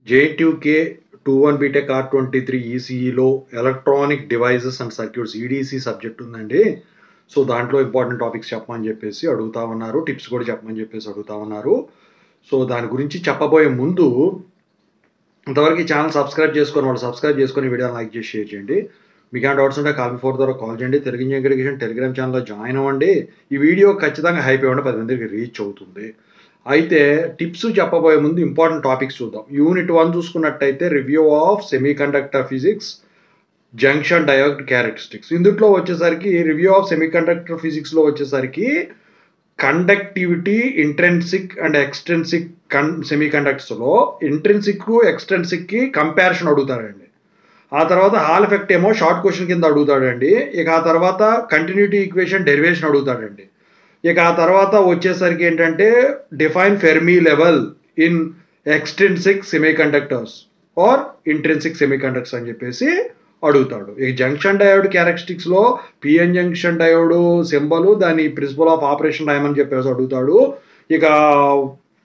JNTUK 21 BTech R23 ఈసీఈలో electronic devices and circuits EDC subject ఉందండి. So దాంట్లో important topics చెప్పమని చెప్పేసి అడుగుతా ఉన్నారు, టిప్స్ కూడా చెప్పమని చెప్పేసి అడుగుతా ఉన్నారు. సో దాని గురించి చెప్పబోయే ముందు ఇంతవరకు ఈ ఛానల్ సబ్స్క్రైబ్ చేసుకొని వాళ్ళు సబ్స్క్రైబ్ చేసుకొని వీడియోని లైక్ చేసి షేర్ చేయండి. మీకు ఏమైనా డౌట్స్ ఉంటే కాల్ మీ4 ద్వారా కాల్ చేయండి. తెలుగు ఇంజనీరింగ్ టెలిగ్రామ్ ఛానల్లో జాయిన్ అవ్వండి. ఈ వీడియో ఖచ్చితంగా హైప్ ఇవ్వండి, 10 మందికి రీచ్ అవుతుంది. అయితే టిప్స్ చెప్పబోయే ముందు ఇంపార్టెంట్ టాపిక్స్ చూద్దాం. యూనిట్ 1 చూసుకున్నట్టయితే review of semiconductor physics junction diode characteristics. ఇందులో వచ్చేసరికి రివ్యూ ఆఫ్ సెమీకండక్టర్ ఫిజిక్స్లో వచ్చేసరికి కండక్టివిటీ ఇంట్రెన్సిక్ అండ్ ఎక్స్ట్రెన్సిక్ సెమీకండక్టర్స్లో ఇంట్రెన్సిక్ ఎక్స్ట్రెన్సిక్కి కంపారిజన్ అడుగుతారండి. ఆ తర్వాత హాల్ ఎఫెక్ట్ ఏమో షార్ట్ క్వశ్చన్ కింద అడుగుతాడండి. ఇక ఆ తర్వాత కంటిన్యూటీ ఈక్వేషన్ డెరివేషన్ అడుగుతాడండి. ఇక ఆ తర్వాత వచ్చేసరికి ఏంటంటే define Fermi level in extrinsic semiconductors or intrinsic semiconductors అని చెప్పేసి అడుగుతాడు. ఇక జంక్షన్ డయోడ్ క్యారెక్టరిస్టిక్స్లో పిఎన్ జంక్షన్ డయోడ్ సింబల్, దాని ప్రిన్సిపల్ ఆఫ్ ఆపరేషన్ రాయమని చెప్పేసి అడుగుతాడు. ఇక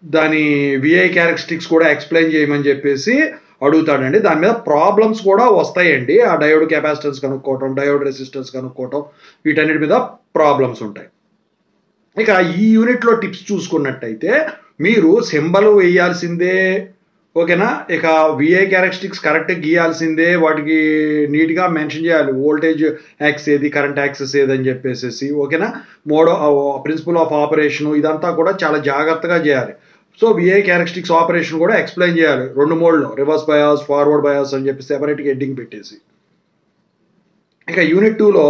దాని విఐ క్యారెక్టరిస్టిక్స్ కూడా ఎక్స్ప్లెయిన్ చేయమని చెప్పేసి అడుగుతాడండి. దాని మీద ప్రాబ్లమ్స్ కూడా వస్తాయండి. ఆ డయోడ్ కెపాసిటెన్స్ కనుక్కోవటం, డయోడ్ రెసిస్టెన్స్ కనుక్కోవటం, వీటన్నిటి మీద ప్రాబ్లమ్స్ ఉంటాయి. ఇక ఈ యూనిట్లో టిప్స్ చూసుకున్నట్టయితే మీరు సింబల్ వేయాల్సిందే, ఓకేనా. ఇక విఐ క్యారెక్టరిస్టిక్స్ కరెక్ట్గా గీయాల్సిందే, వాటికి నీట్గా మెన్షన్ చేయాలి. వోల్టేజ్ యాక్స్ ఏది, కరెంట్ యాక్సెస్ ఏదని చెప్పేసి, ఓకేనా. ప్రిన్సిపల్ ఆఫ్ ఆపరేషన్ ఇదంతా కూడా చాలా జాగ్రత్తగా చేయాలి. సో విఐ క్యారెక్టరిస్టిక్స్ ఆపరేషన్ కూడా ఎక్స్ప్లెయిన్ చేయాలి 2 మోడ్లో, రివర్స్ బయాస్, ఫార్వర్డ్ బయాస్ అని చెప్పి సెపరేట్గా హెడ్డింగ్ పెట్టేసి. ఇక యూనిట్ 2లో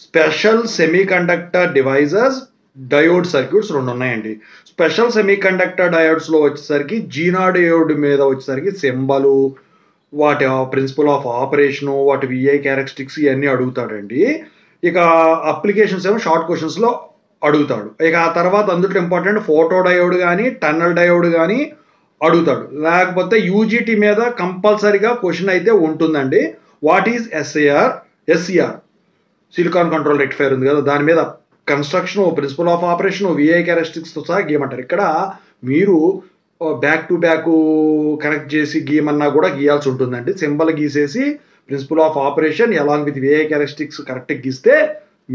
special semiconductor devices diode circuits 2 ఉన్నాయండి. స్పెషల్ సెమీకండక్టర్ డయోడ్స్లో వచ్చేసరికి జీనా డయోడ్ మీద వచ్చేసరికి సింబలు, వాటి ప్రిన్సిపల్ ఆఫ్ ఆపరేషను, వాటి విఐ క్యారెక్టరిస్టిక్స్ ఇవన్నీ అడుగుతాడండి. ఇక అప్లికేషన్స్ ఏమో షార్ట్ క్వశ్చన్స్లో అడుగుతాడు. ఇక ఆ తర్వాత అందులో ఇంపార్టెంట్ ఫోటో డయోడ్ కానీ టన్నల్ డయోడ్ కానీ అడుగుతాడు. లేకపోతే యూజీటీ మీద కంపల్సరీగా క్వశ్చన్ అయితే ఉంటుందండి. What is SCR silicon control rectifier ఉంది కదా, దాని మీద construction, principle of operation, VI క్యారెక్టరిస్టిక్స్తో సహా గీయమంటారు. ఇక్కడ మీరు బ్యాక్ టు బ్యాక్ కనెక్ట్ చేసి గీయమన్నా కూడా గీయాల్సి ఉంటుందండి. సింబల్ గీసేసి principle of operation along with VI characteristics కరెక్ట్గా గీస్తే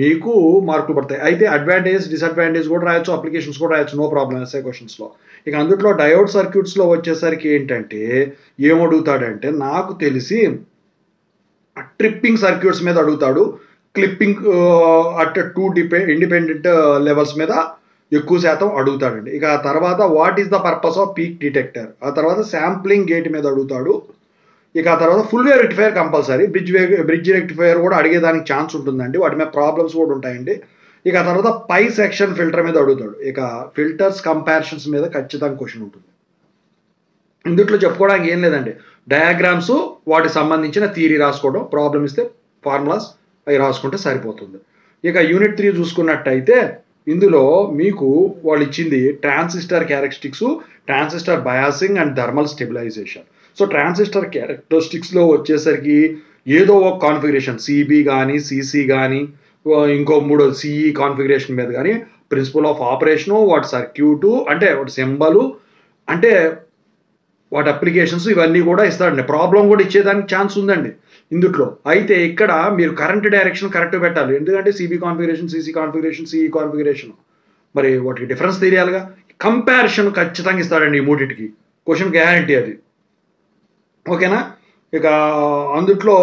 మీకు మార్కులు పడతాయి. అయితే అడ్వాంటేజ్ డిసడ్వాంటేజ్ కూడా రాయొచ్చు, అప్లికేషన్స్ కూడా రాయొచ్చు, నో ప్రాబ్లం ఎస్ఐ క్వశ్చన్స్లో. ఇక అందులో డయోడ్ సర్క్యూట్స్లో వచ్చేసరికి ఏంటంటే ఏమడుగుతాడంటే నాకు తెలిసి ట్రిప్పింగ్ సర్క్యూట్స్ మీద అడుగుతాడు. క్లిప్పింగ్ అట్ 2 ఇండిపెండెంట్ లెవెల్స్ మీద ఎక్కువ శాతం అడుగుతాడండి. ఇక ఆ తర్వాత what is the purpose off peak detector, ఆ తర్వాత శాంప్లింగ్ గేట్ మీద అడుగుతాడు. ఇక ఆ తర్వాత full wave rectifier compulsory, bridge rectifier కూడా అడిగేదానికి ఛాన్స్ ఉంటుందండి, వాటి మీద ప్రాబ్లమ్స్ కూడా ఉంటాయండి. ఇక ఆ తర్వాత పై సెక్షన్ ఫిల్టర్ మీద అడుగుతాడు. ఇక ఫిల్టర్స్ కంపారిజన్స్ మీద ఖచ్చితంగా క్వశ్చన్ ఉంటుంది. ఇందులో చెప్పుకోవడానికి ఏం లేదండి, డయాగ్రామ్స్, వాటికి సంబంధించిన థియరీ రాసుకోవడం, ప్రాబ్లమ్ ఇస్తే ఫార్ములాస్ అవి రాసుకుంటే సరిపోతుంది. ఇక యూనిట్ 3 చూసుకున్నట్టయితే ఇందులో మీకు వాళ్ళు ఇచ్చింది transistor characteristics, transistor biasing and thermal stabilisation. So transistor క్యారెక్టరిస్టిక్స్లో వచ్చేసరికి ఏదో ఒక కాన్ఫిగరేషన్, సిబి కానీ సిసి కానీ ఇంకో 3 సిఈ కాన్ఫిగరేషన్ మీద కానీ ప్రిన్సిపల్ ఆఫ్ ఆపరేషను, వాటి సర్క్యూటు అంటే వాటి సింబలు అంటే వాటి అప్లికేషన్స్ ఇవన్నీ కూడా ఇస్తాడండి. ప్రాబ్లం కూడా ఇచ్చేదానికి ఛాన్స్ ఉందండి ఇందులో. అయితే ఇక్కడ మీరు కరెంట్ డైరెక్షన్ కరెక్ట్ పెట్టాలి, ఎందుకంటే CB configuration, CC configuration, CE configuration, మరి వాటికి డిఫరెన్స్ తెలియాలిగా. కంపారిజన్ ఖచ్చితంగా ఇస్తాడండి ఈ మూడింటికి, క్వశ్చన్ గ్యారంటీ అది, ఓకేనా. ఇక అందుట్లో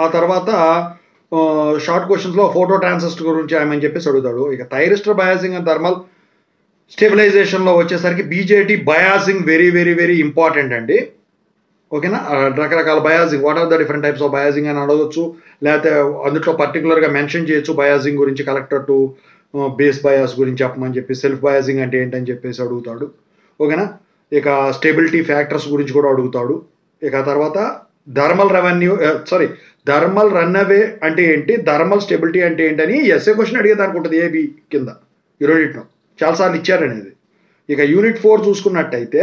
ఆ తర్వాత షార్ట్ క్వశ్చన్స్లో ఫోటో ట్రాన్సిస్టర్ గురించి ఆయమని చెప్పేసి అడుగుతాడు. ఇక థైరిస్టర్ బయాసింగ్ అండ్ థర్మల్ స్టెబిలైజేషన్లో వచ్చేసరికి BJT biasing very very very important అండి, ఓకేనా. రకరకాల biasing, what are the different types of biasing అని అడగవచ్చు, లేకపోతే అందులో పర్టికులర్గా మెన్షన్ చేయొచ్చు బయాసింగ్ గురించి, కలెక్టర్ టు బేస్ బయాస్ గురించి చెప్పమని చెప్పి, సెల్ఫ్ బయాసింగ్ అంటే ఏంటని చెప్పేసి అడుగుతాడు, ఓకేనా. ఇక స్టెబిలిటీ ఫ్యాక్టర్స్ గురించి కూడా అడుగుతాడు. ఇక తర్వాత థర్మల్ రన్అవే అంటే ఏంటి, థర్మల్ స్టెబిలిటీ అంటే ఏంటని ఎస్ఏ క్వశ్చన్ అడిగేదానికి ఉంటుంది ఏబి కింద. ఈ రెండింటిలో చాలాసార్లు ఇచ్చారనేది. ఇక యూనిట్ 4 చూసుకున్నట్టయితే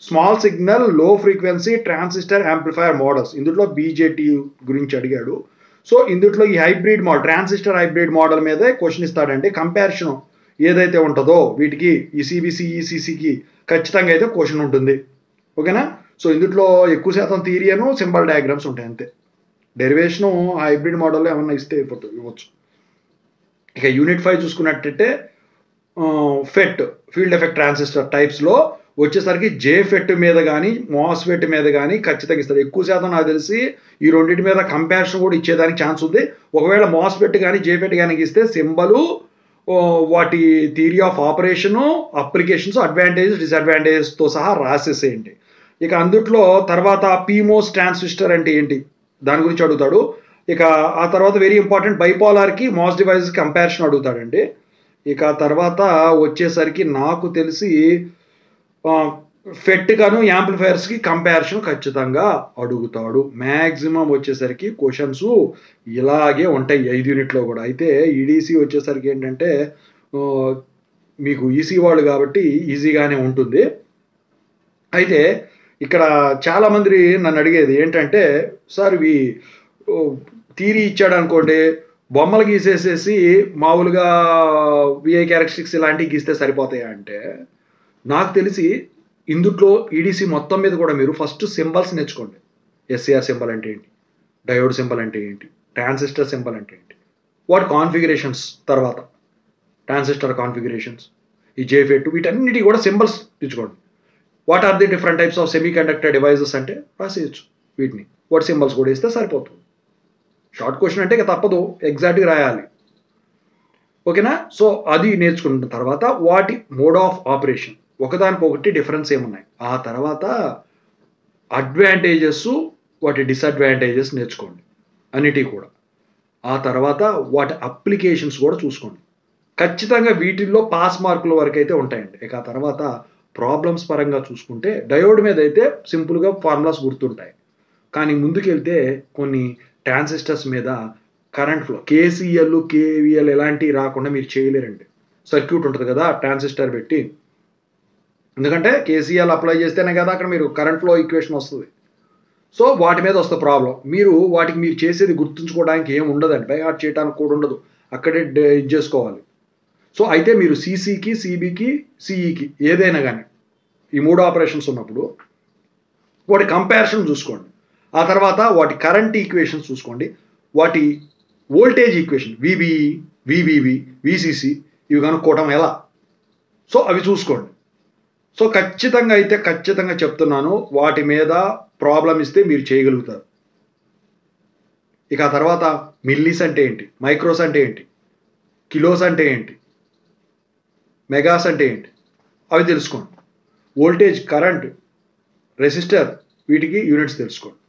స్మాల్ సిగ్నల్ లో ఫ్రీక్వెన్సీ ట్రాన్సిస్టర్ యాంప్లిఫైయర్ మోడల్స్, ఇందులో బీజేటీ గురించి అడిగాడు. సో ఇందులో ఈ hybrid model, transistor hybrid model మీదే క్వశ్చన్ ఇస్తాడంటే కంపారిజన్ ఏదైతే ఉంటుందో వీటికి ఈ సిబిసి ఈసీసీకి ఖచ్చితంగా అయితే క్వశ్చన్ ఉంటుంది, ఓకేనా. సో ఇందులో ఎక్కువ శాతం థియరీ అను సింబల్ డయాగ్రామ్స్ ఉంటాయి అంతే. డెరివేషను హైబ్రిడ్ మోడల్లో ఏమన్నా ఇస్తే ఇవ్వచ్చు. ఇక యూనిట్ 5 చూసుకున్నట్టయితే ఫెట్ ఫీల్డ్ ఎఫెక్ట్ ట్రాన్సిస్టర్ టైప్స్లో వచ్చేసరికి జేఫెట్ మీద కానీ మాస్ఫెట్ మీద కానీ ఖచ్చితంగా ఇస్తారు. ఎక్కువ శాతం నాకు తెలిసి ఈ రెండింటి మీద కంపారిజన్ కూడా ఇచ్చేదానికి ఛాన్స్ ఉంది. ఒకవేళ మాస్ఫెట్ కానీ జేఫెట్ కానీ ఇస్తే సింబలు, వాటి theory of operation, applications, advantages, డిసడ్వాంటేజెస్తో సహా రాసేసేయండి. ఇక అందుట్లో తర్వాత పీమోస్ ట్రాన్సిస్టర్ అంటే ఏంటి దాని గురించి అడుగుతాడు. ఇక ఆ తర్వాత వెరీ ఇంపార్టెంట్ బైపోలార్కి మాస్ డివైస్ కంపారిజన్ అడుగుతాడండి. ఇక తర్వాత వచ్చేసరికి నాకు తెలిసి ఫెట్ గాను యాంప్లిఫైయర్స్కి కంపారిజన్ ఖచ్చితంగా అడుగుతాడు. మ్యాక్సిమం వచ్చేసరికి క్వశ్చన్స్ ఇలాగే ఉంటాయి 5 యూనిట్లో కూడా. అయితే ఈడీసీ వచ్చేసరికి ఏంటంటే మీకు ఈసీ వాళ్ళు కాబట్టి ఈజీగానే ఉంటుంది. అయితే ఇక్కడ చాలామంది నన్ను అడిగేది ఏంటంటే, సార్ ఇవి థియరీ ఇచ్చాడు అనుకోండి, బొమ్మలు గీసేసేసి మామూలుగా విఐ క్యారెక్టరిస్టిక్స్ ఇలాంటివి గీస్తే సరిపోతాయా అంటే, నాకు తెలిసి ఇందుట్లో ఈడీసీ మొత్తం మీద కూడా మీరు ఫస్ట్ సింబల్స్ నేర్చుకోండి. ఎస్సీఆర్ సింబల్ అంటే ఏంటి, డయోడ్ సింబల్ అంటే ఏంటి, ట్రాన్సిస్టర్ సింబల్ అంటే ఏంటి, వాటి కాన్ఫిగరేషన్స్, తర్వాత ట్రాన్సిస్టర్ కాన్ఫిగరేషన్స్, ఈ జేఫెట్, వీటన్నిటి కూడా సింబల్స్ తెచ్చుకోండి. What are the different types of semiconductor devices అంటే రాసేయచ్చు. వీటిని వాటి సింబల్స్ కూడా ఇస్తే సరిపోతుంది. షార్ట్ క్వశ్చన్ అంటే ఇక తప్పదు, ఎగ్జాక్ట్గా రాయాలి. ఓకేనా? సో అది నేర్చుకున్న తర్వాత వాటి మోడ్ ఆఫ్ ఆపరేషన్, ఒకదానికొకటి డిఫరెన్స్ ఏమున్నాయి, ఆ తర్వాత అడ్వాంటేజెస్, వాటి డిసడ్వాంటేజెస్ నేర్చుకోండి అన్నిటి కూడా. ఆ తర్వాత వాటి అప్లికేషన్స్ కూడా చూసుకోండి. ఖచ్చితంగా వీటిల్లో పాస్ మార్కుల వరకు అయితే ఉంటాయండి. ఇక ఆ తర్వాత ప్రాబ్లమ్స్ పరంగా చూసుకుంటే డయోడ్ మీద అయితే సింపుల్గా ఫార్ములాస్ గుర్తుంటాయి. కానీ ముందుకెళ్తే కొన్ని ట్రాన్సిస్టర్స్ మీద కరెంట్ ఫ్లో, కేసీఎల్, కేవీఎల్ ఎలాంటివి రాకుండా మీరు చేయలేరండి. సర్క్యూట్ ఉంటుంది కదా ట్రాన్సిస్టర్ పెట్టి, ఎందుకంటే కేసీఎల్ అప్లై చేస్తేనే కదా అక్కడ మీరు కరెంట్ ఫ్లో ఈక్వేషన్ వస్తుంది. సో వాటి మీద వస్తే ప్రాబ్లం. వాటికి మీరు చేసేది గుర్తుంచుకోవడానికి ఏం ఉండదండి, బై హార్ట్ చేయడానికి కూడా ఉండదు, అక్కడే ఇది చేసుకోవాలి. సో అయితే మీరు సీసీకి, సిబికి, సిఈకి ఏదైనా కానీ ఈ 3 ఆపరేషన్స్ ఉన్నప్పుడు వాటి కంపారిజన్ చూసుకోండి. ఆ తర్వాత వాటి కరెంట్ ఈక్వేషన్స్ చూసుకోండి. వాటి వోల్టేజ్ ఈక్వేషన్ విబిఈ, విబివి, విసిసి ఇవి కనుక్కోవడం ఎలా, సో అవి చూసుకోండి. సో ఖచ్చితంగా చెప్తున్నాను, వాటి మీద ప్రాబ్లం ఇస్తే మీరు చేయగలుగుతారు. ఇక ఆ తర్వాత మిల్లీస్ అంటే ఏంటి, మైక్రోస్ అంటే ఏంటి, కిలోస్ అంటే ఏంటి, మెగాస్ అంటే ఏంటి, అవి తెలుసుకోండి. వోల్టేజ్, కరెంట్, రెసిస్టర్, వీటికి యూనిట్స్ తెలుసుకోండి.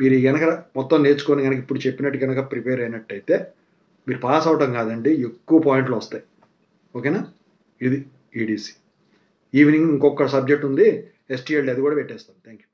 మీరు కనుక మొత్తం నేర్చుకొని కనుక ఇప్పుడు చెప్పినట్టు కనుక ప్రిపేర్ అయినట్టయితే మీరు పాస్ అవటం కాదండి, ఎక్కువ పాయింట్లు వస్తాయి. ఓకేనా? ఇది ఈడీసీ. ఈవినింగ్ ఇంకొక సబ్జెక్ట్ ఉంది, ఎస్టీఎల్, అది కూడా పెట్టేస్తాను. Thank you.